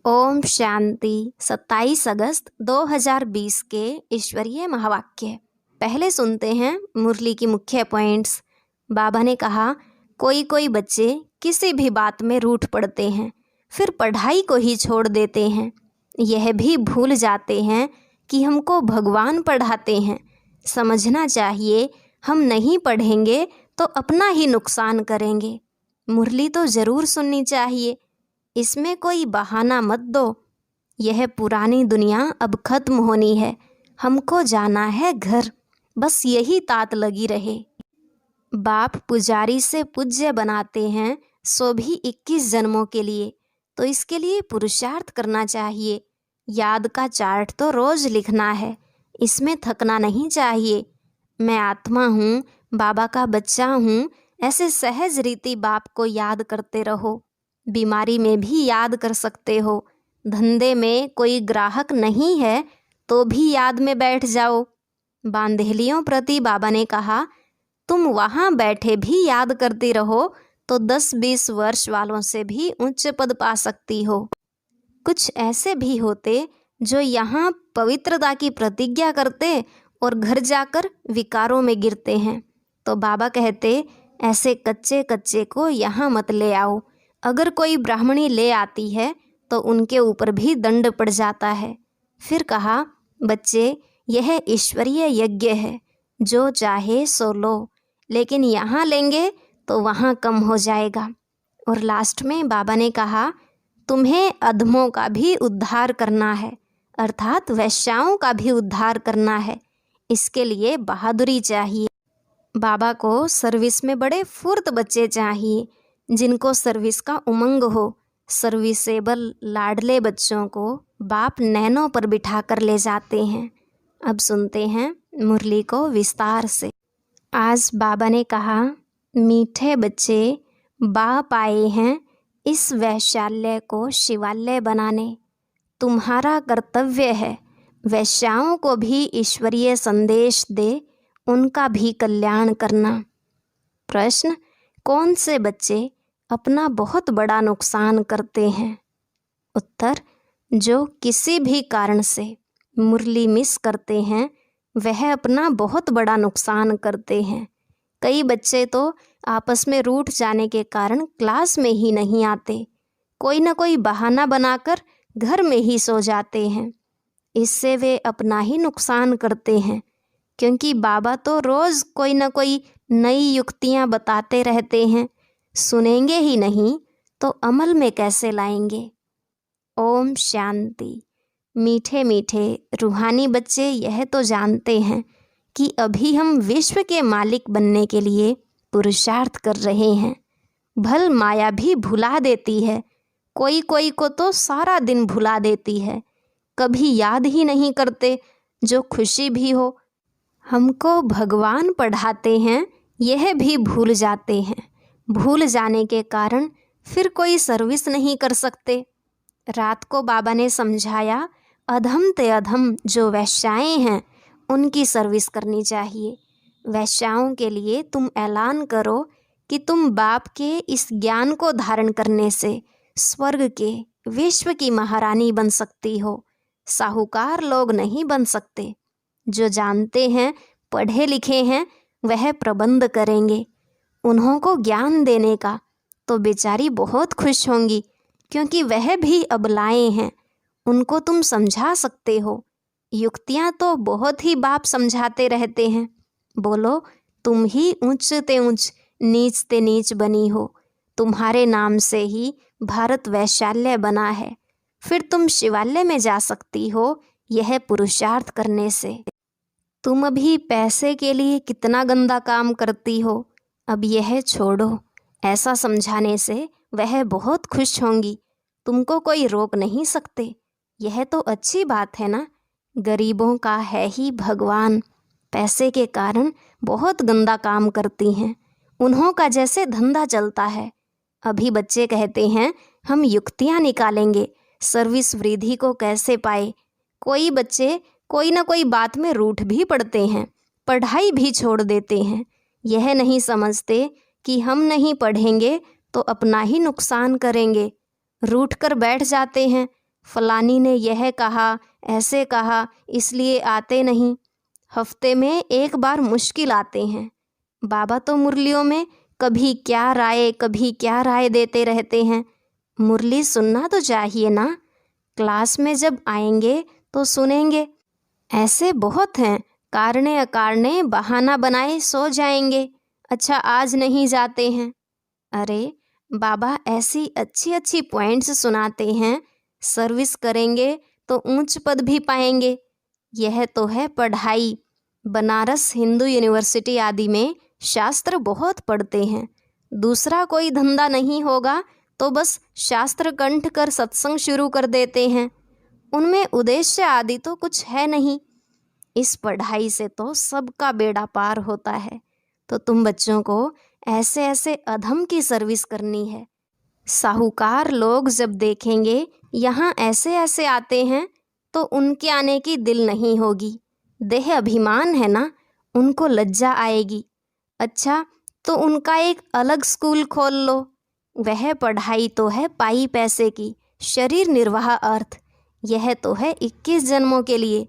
ओम शांति। 27 अगस्त 2020 के ईश्वरीय महावाक्य। पहले सुनते हैं मुरली की मुख्य पॉइंट्स। बाबा ने कहा, कोई कोई बच्चे किसी भी बात में रूठ पड़ते हैं, फिर पढ़ाई को ही छोड़ देते हैं। यह भी भूल जाते हैं कि हमको भगवान पढ़ाते हैं। समझना चाहिए, हम नहीं पढ़ेंगे तो अपना ही नुकसान करेंगे। मुरली तो ज़रूर सुननी चाहिए, इसमें कोई बहाना मत दो। यह पुरानी दुनिया अब खत्म होनी है, हमको जाना है घर, बस यही तात लगी रहे। बाप पुजारी से पूज्य बनाते हैं, सो भी 21 जन्मों के लिए, तो इसके लिए पुरुषार्थ करना चाहिए। याद का चार्ट तो रोज़ लिखना है, इसमें थकना नहीं चाहिए। मैं आत्मा हूँ, बाबा का बच्चा हूँ, ऐसे सहज रीति बाप को याद करते रहो। बीमारी में भी याद कर सकते हो। धंधे में कोई ग्राहक नहीं है तो भी याद में बैठ जाओ। बांधेलियों प्रति बाबा ने कहा, तुम वहाँ बैठे भी याद करती रहो तो 10-20 वर्ष वालों से भी उच्च पद पा सकती हो। कुछ ऐसे भी होते जो यहाँ पवित्रता की प्रतिज्ञा करते और घर जाकर विकारों में गिरते हैं, तो बाबा कहते, ऐसे कच्चे कच्चे को यहाँ मत ले आओ। अगर कोई ब्राह्मणी ले आती है तो उनके ऊपर भी दंड पड़ जाता है। फिर कहा, बच्चे, यह ईश्वरीय यज्ञ है, जो चाहे सो लो, लेकिन यहाँ लेंगे तो वहाँ कम हो जाएगा। और लास्ट में बाबा ने कहा, तुम्हें अधमों का भी उद्धार करना है, अर्थात वैश्याओं का भी उद्धार करना है। इसके लिए बहादुरी चाहिए। बाबा को सर्विस में बड़े फुर्त बच्चे चाहिए, जिनको सर्विस का उमंग हो। सर्विसेबल लाडले बच्चों को बाप नैनों पर बिठा कर ले जाते हैं। अब सुनते हैं मुरली को विस्तार से। आज बाबा ने कहा, मीठे बच्चे, बाप आए हैं इस वैश्यालय को शिवालय बनाने। तुम्हारा कर्तव्य है वैश्याओं को भी ईश्वरीय संदेश दे, उनका भी कल्याण करना। प्रश्न, कौन से बच्चे अपना बहुत बड़ा नुकसान करते हैं? उत्तर, जो किसी भी कारण से मुरली मिस करते हैं, वह अपना बहुत बड़ा नुकसान करते हैं। कई बच्चे तो आपस में रूठ जाने के कारण क्लास में ही नहीं आते, कोई ना कोई बहाना बनाकर घर में ही सो जाते हैं। इससे वे अपना ही नुकसान करते हैं, क्योंकि बाबा तो रोज़ कोई ना कोई नई युक्तियाँ बताते रहते हैं। सुनेंगे ही नहीं तो अमल में कैसे लाएंगे? ओम शांति। मीठे मीठे रूहानी बच्चे यह तो जानते हैं कि अभी हम विश्व के मालिक बनने के लिए पुरुषार्थ कर रहे हैं। भल माया भी भुला देती है, कोई कोई को तो सारा दिन भुला देती है, कभी याद ही नहीं करते। जो खुशी भी हो, हमको भगवान पढ़ाते हैं, यह भी भूल जाते हैं। भूल जाने के कारण फिर कोई सर्विस नहीं कर सकते। रात को बाबा ने समझाया, अधम ते अधम जो वैश्याएं हैं उनकी सर्विस करनी चाहिए। वैश्याओं के लिए तुम ऐलान करो कि तुम बाप के इस ज्ञान को धारण करने से स्वर्ग के विश्व की महारानी बन सकती हो। साहूकार लोग नहीं बन सकते। जो जानते हैं, पढ़े लिखे हैं, वह प्रबंध करेंगे। उन्हों को ज्ञान देने का तो बेचारी बहुत खुश होंगी, क्योंकि वह भी अबलाएं हैं। उनको तुम समझा सकते हो। युक्तियाँ तो बहुत ही बाप समझाते रहते हैं। बोलो, तुम ही ऊंच ते ऊंच, नीच ते नीच बनी हो। तुम्हारे नाम से ही भारत वैश्यालय बना है। फिर तुम शिवालय में जा सकती हो, यह पुरुषार्थ करने से। तुम अभी पैसे के लिए कितना गंदा काम करती हो, अब यह छोड़ो। ऐसा समझाने से वह बहुत खुश होंगी। तुमको कोई रोक नहीं सकते। यह तो अच्छी बात है ना। गरीबों का है ही भगवान। पैसे के कारण बहुत गंदा काम करती हैं। उन्हों का जैसे धंधा चलता है। अभी बच्चे कहते हैं, हम युक्तियाँ निकालेंगे, सर्विस वृद्धि को कैसे पाए। कोई बच्चे कोई ना कोई बात में रूठ भी पड़ते हैं, पढ़ाई भी छोड़ देते हैं। यह नहीं समझते कि हम नहीं पढ़ेंगे तो अपना ही नुकसान करेंगे। रूठ कर बैठ जाते हैं, फलानी ने यह कहा, ऐसे कहा, इसलिए आते नहीं। हफ्ते में एक बार मुश्किल आते हैं। बाबा तो मुरलियों में कभी क्या राय देते रहते हैं। मुरली सुनना तो चाहिए ना, क्लास में जब आएंगे तो सुनेंगे। ऐसे बहुत हैं, कारणे अकारणे बहाना बनाए सो जाएंगे। अच्छा आज नहीं जाते हैं। अरे बाबा ऐसी अच्छी अच्छी पॉइंट्स सुनाते हैं, सर्विस करेंगे तो ऊंच पद भी पाएंगे। यह तो है पढ़ाई। बनारस हिंदू यूनिवर्सिटी आदि में शास्त्र बहुत पढ़ते हैं। दूसरा कोई धंधा नहीं होगा तो बस शास्त्र कंठ कर सत्संग शुरू कर देते हैं। उनमें उद्देश्य आदि तो कुछ है नहीं। इस पढ़ाई से तो सबका बेड़ा पार होता है। तो तुम बच्चों को ऐसे ऐसे अधम की सर्विस करनी है। साहूकार लोग जब देखेंगे यहाँ ऐसे ऐसे आते हैं तो उनके आने की दिल नहीं होगी। देह अभिमान है ना, उनको लज्जा आएगी। अच्छा तो उनका एक अलग स्कूल खोल लो। वह पढ़ाई तो है पाई पैसे की, शरीर निर्वाह अर्थ। यह तो है 21 जन्मों के लिए,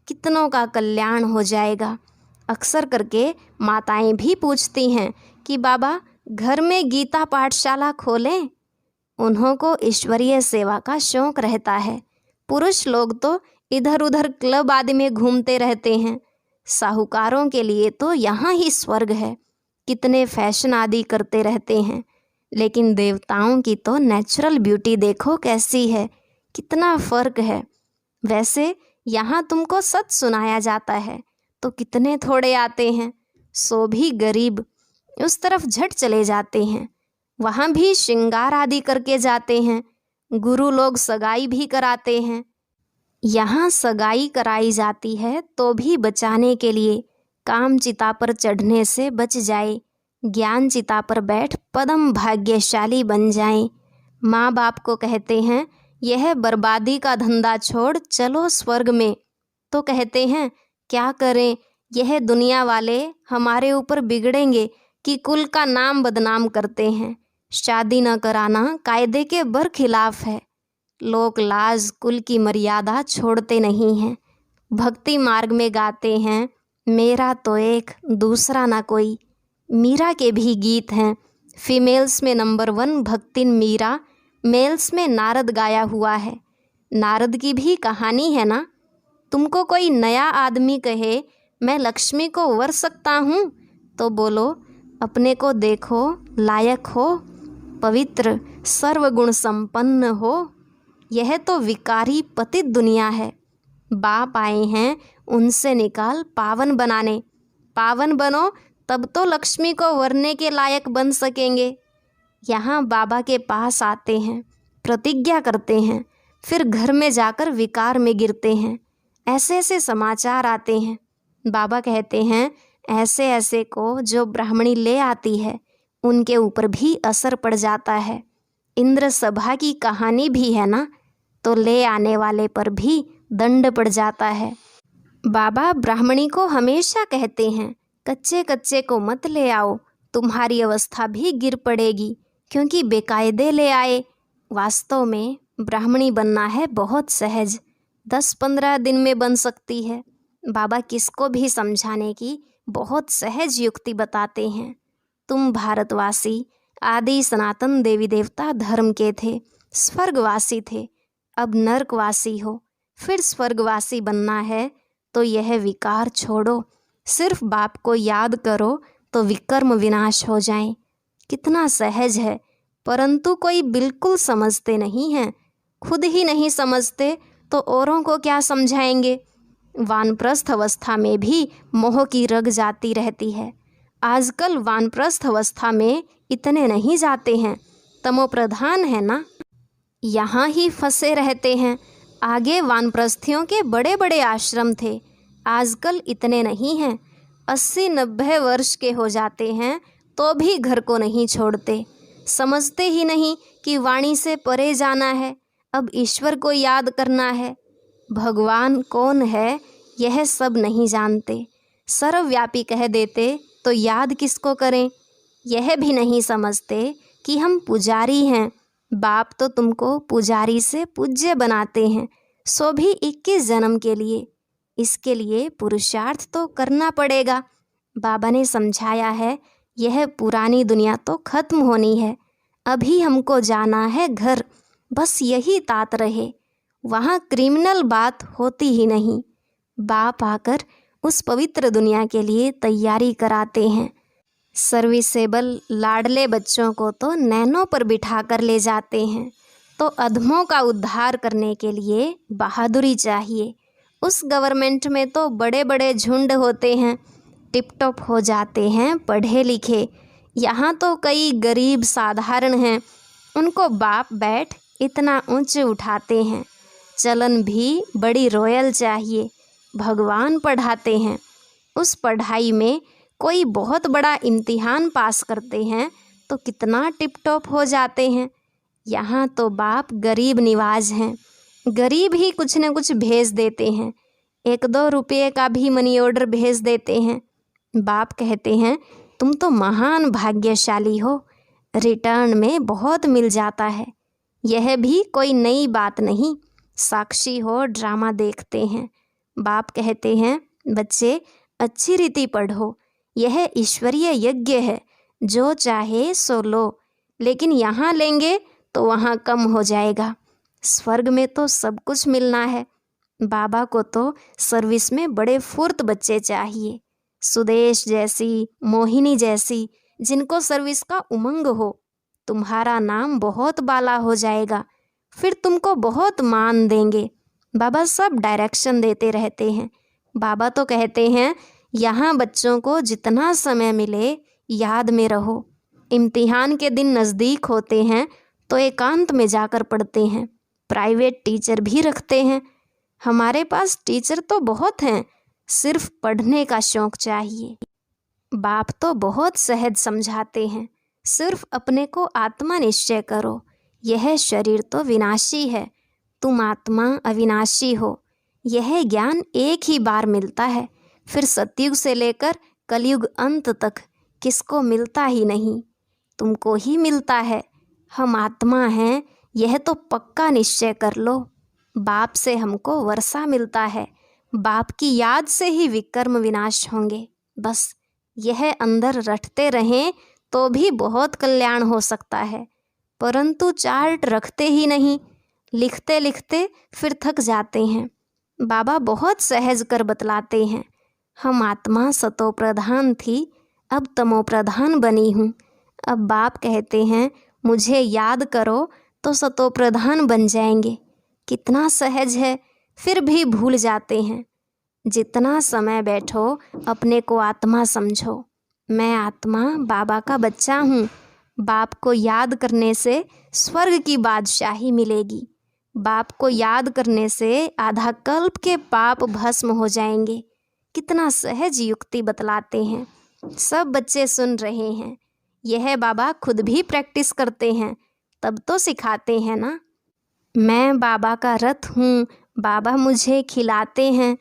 कितनों का कल्याण हो जाएगा। अक्सर करके माताएं भी पूछती हैं कि बाबा घर में गीता पाठशाला खोलें। उन्हों को ईश्वरीय सेवा का शौक रहता है। पुरुष लोग तो इधर उधर क्लब आदि में घूमते रहते हैं। साहूकारों के लिए तो यहाँ ही स्वर्ग है, कितने फैशन आदि करते रहते हैं। लेकिन देवताओं की तो नेचुरल ब्यूटी देखो कैसी है, कितना फर्क है। वैसे यहाँ तुमको सच सुनाया जाता है तो कितने थोड़े आते हैं, सो भी गरीब उस तरफ झट चले जाते हैं। वहाँ भी श्रृंगार आदि करके जाते हैं। गुरु लोग सगाई भी कराते हैं। यहाँ सगाई कराई जाती है तो भी बचाने के लिए, काम चिता पर चढ़ने से बच जाए, ज्ञान चिता पर बैठ पदम भाग्यशाली बन जाएं। माँ बाप को कहते हैं यह बर्बादी का धंधा छोड़ चलो स्वर्ग में, तो कहते हैं क्या करें, यह दुनिया वाले हमारे ऊपर बिगड़ेंगे कि कुल का नाम बदनाम करते हैं। शादी न कराना कायदे के बरखिलाफ है। लोक लाज कुल की मर्यादा छोड़ते नहीं हैं। भक्ति मार्ग में गाते हैं मेरा तो एक दूसरा ना कोई। मीरा के भी गीत हैं। फीमेल्स में नंबर 1 भक्तिन मीरा, मेल्स में नारद गाया हुआ है। नारद की भी कहानी है ना। तुमको कोई नया आदमी कहे मैं लक्ष्मी को वर सकता हूँ तो बोलो अपने को देखो लायक हो, पवित्र सर्वगुण संपन्न हो। यह तो विकारी पतित दुनिया है। बाप आए हैं उनसे निकाल पावन बनाने। पावन बनो तब तो लक्ष्मी को वरने के लायक बन सकेंगे। यहाँ बाबा के पास आते हैं, प्रतिज्ञा करते हैं, फिर घर में जाकर विकार में गिरते हैं। ऐसे ऐसे समाचार आते हैं। बाबा कहते हैं ऐसे ऐसे को जो ब्राह्मणी ले आती है उनके ऊपर भी असर पड़ जाता है। इंद्र सभा की कहानी भी है ना, तो ले आने वाले पर भी दंड पड़ जाता है। बाबा ब्राह्मणी को हमेशा कहते हैं कच्चे कच्चे को मत ले आओ, तुम्हारी अवस्था भी गिर पड़ेगी क्योंकि बेकायदे ले आए। वास्तव में ब्राह्मणी बनना है बहुत सहज, 10-15 दिन में बन सकती है। बाबा किसको भी समझाने की बहुत सहज युक्ति बताते हैं। तुम भारतवासी आदि सनातन देवी देवता धर्म के थे, स्वर्गवासी थे, अब नरकवासी हो। फिर स्वर्गवासी बनना है तो यह विकार छोड़ो, सिर्फ बाप को याद करो तो विकर्म विनाश हो जाएं। कितना सहज है, परंतु कोई बिल्कुल समझते नहीं हैं। खुद ही नहीं समझते तो औरों को क्या समझाएंगे। वानप्रस्थ अवस्था में भी मोह की रग जाती रहती है। आजकल वानप्रस्थ अवस्था में इतने नहीं जाते हैं, तमोप्रधान है ना, यहाँ ही फंसे रहते हैं। आगे वानप्रस्थियों के बड़े बड़े आश्रम थे, आजकल इतने नहीं हैं। 80-90 वर्ष के हो जाते हैं तो भी घर को नहीं छोड़ते। समझते ही नहीं कि वाणी से परे जाना है, अब ईश्वर को याद करना है। भगवान कौन है यह सब नहीं जानते। सर्वव्यापी कह देते तो याद किसको करें। यह भी नहीं समझते कि हम पुजारी हैं, बाप तो तुमको पुजारी से पूज्य बनाते हैं, सो भी 21 जन्म के लिए। इसके लिए पुरुषार्थ तो करना पड़ेगा। बाबा ने समझाया है, यह पुरानी दुनिया तो खत्म होनी है, अभी हमको जाना है घर, बस यही तात रहे। वहाँ क्रिमिनल बात होती ही नहीं। बाप आकर उस पवित्र दुनिया के लिए तैयारी कराते हैं। सर्विसेबल लाडले बच्चों को तो नैनों पर बिठा कर ले जाते हैं। तो अधमों का उद्धार करने के लिए बहादुरी चाहिए। उस गवर्नमेंट में तो बड़े बड़े झुंड होते हैं, टिप-टॉप हो जाते हैं पढ़े लिखे। यहाँ तो कई गरीब साधारण हैं, उनको बाप बैठ इतना ऊंचे उठाते हैं। चलन भी बड़ी रॉयल चाहिए। भगवान पढ़ाते हैं। उस पढ़ाई में कोई बहुत बड़ा इम्तिहान पास करते हैं तो कितना टिप-टॉप हो जाते हैं। यहाँ तो बाप गरीब निवाज हैं, गरीब ही कुछ न कुछ भेज देते हैं। 1-2 रुपये का भी मनी ऑर्डर भेज देते हैं। बाप कहते हैं, तुम तो महान भाग्यशाली हो, रिटर्न में बहुत मिल जाता है। यह भी कोई नई बात नहीं, साक्षी हो ड्रामा देखते हैं। बाप कहते हैं, बच्चे अच्छी रीति पढ़ो, यह ईश्वरीय यज्ञ है, जो चाहे सो लो, लेकिन यहाँ लेंगे तो वहाँ कम हो जाएगा। स्वर्ग में तो सब कुछ मिलना है। बाबा को तो सर्विस में बड़े फुर्त बच्चे चाहिए, सुदेश जैसी, मोहिनी जैसी, जिनको सर्विस का उमंग हो। तुम्हारा नाम बहुत बाला हो जाएगा, फिर तुमको बहुत मान देंगे। बाबा सब डायरेक्शन देते रहते हैं। बाबा तो कहते हैं, यहाँ बच्चों को जितना समय मिले याद में रहो। इम्तिहान के दिन नज़दीक होते हैं तो एकांत में जाकर पढ़ते हैं। प्राइवेट टीचर भी रखते हैं। हमारे पास टीचर तो बहुत हैं, सिर्फ पढ़ने का शौक़ चाहिए। बाप तो बहुत सहज समझाते हैं, सिर्फ अपने को आत्मा निश्चय करो। यह शरीर तो विनाशी है, तुम आत्मा अविनाशी हो। यह ज्ञान एक ही बार मिलता है, फिर सतयुग से लेकर कलयुग अंत तक किसको मिलता ही नहीं, तुमको ही मिलता है। हम आत्मा हैं, यह तो पक्का निश्चय कर लो। बाप से हमको वर्षा मिलता है, बाप की याद से ही विकर्म विनाश होंगे। बस यह अंदर रटते रहें तो भी बहुत कल्याण हो सकता है, परंतु चार्ट रखते ही नहीं, लिखते लिखते फिर थक जाते हैं। बाबा बहुत सहज कर बतलाते हैं, हम आत्मा सतो प्रधान थी, अब तमो प्रधान बनी हूँ। अब बाप कहते हैं, मुझे याद करो तो सतो प्रधान बन जाएंगे। कितना सहज है, फिर भी भूल जाते हैं। जितना समय बैठो अपने को आत्मा समझो। मैं आत्मा बाबा का बच्चा हूँ। बाप को याद करने से स्वर्ग की बादशाही मिलेगी। बाप को याद करने से आधा कल्प के पाप भस्म हो जाएंगे। कितना सहज युक्ति बतलाते हैं। सब बच्चे सुन रहे हैं। यह बाबा खुद भी प्रैक्टिस करते हैं, तब तो सिखाते हैं ना। मैं बाबा का रथ हूँ, बाबा मुझे खिलाते हैं।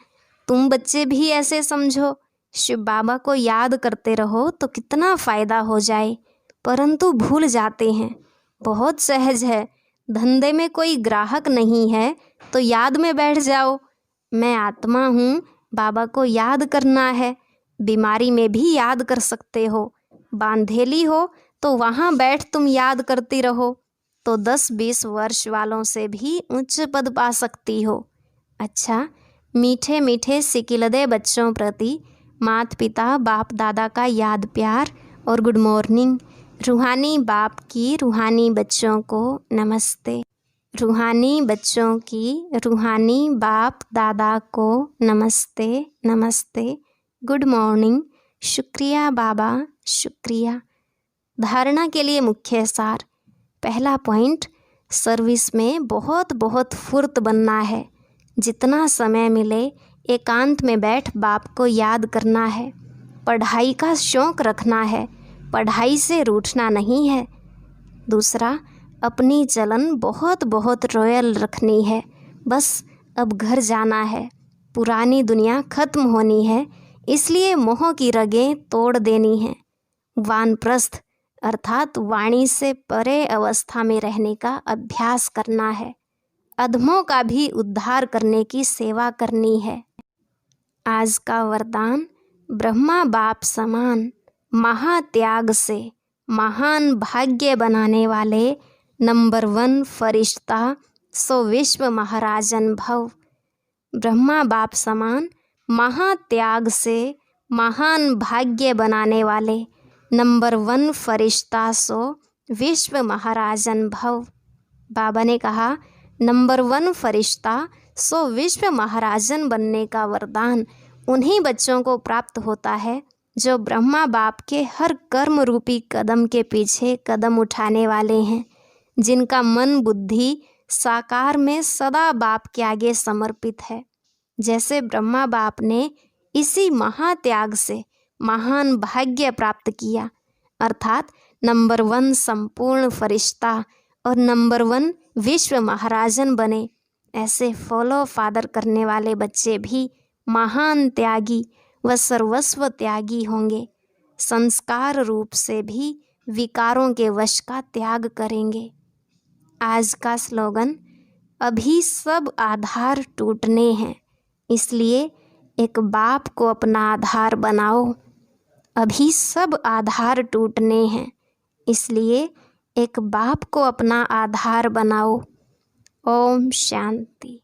तुम बच्चे भी ऐसे समझो। शिव बाबा को याद करते रहो तो कितना फ़ायदा हो जाए, परंतु भूल जाते हैं। बहुत सहज है, धंधे में कोई ग्राहक नहीं है तो याद में बैठ जाओ। मैं आत्मा हूँ, बाबा को याद करना है। बीमारी में भी याद कर सकते हो। बांधेली हो तो वहाँ बैठ तुम याद करती रहो, तो 10-20 वर्ष वालों से भी उच्च पद पा सकती हो। अच्छा, मीठे मीठे सिकिलदे बच्चों प्रति माता पिता बाप दादा का याद प्यार और गुड मॉर्निंग। रूहानी बाप की रूहानी बच्चों को नमस्ते। रूहानी बच्चों की रूहानी बाप दादा को नमस्ते नमस्ते, गुड मॉर्निंग। शुक्रिया बाबा, शुक्रिया। धारणा के लिए मुख्य सार। पहला पॉइंट, सर्विस में बहुत बहुत फुर्त बनना है। जितना समय मिले एकांत में बैठ बाप को याद करना है। पढ़ाई का शौक़ रखना है, पढ़ाई से रूठना नहीं है। दूसरा, अपनी चलन बहुत बहुत रॉयल रखनी है। बस अब घर जाना है, पुरानी दुनिया ख़त्म होनी है, इसलिए मोह की रगें तोड़ देनी है। वानप्रस्थ, अर्थात वाणी से परे अवस्था में रहने का अभ्यास करना है। अधमों का भी उद्धार करने की सेवा करनी है। आज का वरदान, ब्रह्मा बाप समान महात्याग से महान भाग्य बनाने वाले नंबर 1 फरिश्ता सो विश्व महाराजन भव। ब्रह्मा बाप समान महात्याग से महान भाग्य बनाने वाले नंबर 1 फरिश्ता सो विश्व महाराजन भव। बाबा ने कहा, नंबर 1 फरिश्ता सो विश्व महाराजन बनने का वरदान उन्हीं बच्चों को प्राप्त होता है जो ब्रह्मा बाप के हर कर्म रूपी कदम के पीछे कदम उठाने वाले हैं, जिनका मन बुद्धि साकार में सदा बाप के आगे समर्पित है। जैसे ब्रह्मा बाप ने इसी महात्याग से महान भाग्य प्राप्त किया, अर्थात नंबर 1 संपूर्ण फरिश्ता और नंबर 1 विश्व महाराजन बने, ऐसे फॉलो फादर करने वाले बच्चे भी महान त्यागी व सर्वस्व त्यागी होंगे। संस्कार रूप से भी विकारों के वश का त्याग करेंगे। आज का स्लोगन, अभी सब आधार टूटने हैं, इसलिए एक बाप को अपना आधार बनाओ। अभी सब आधार टूटने हैं, इसलिए एक बाप को अपना आधार बनाओ। ओम शांति।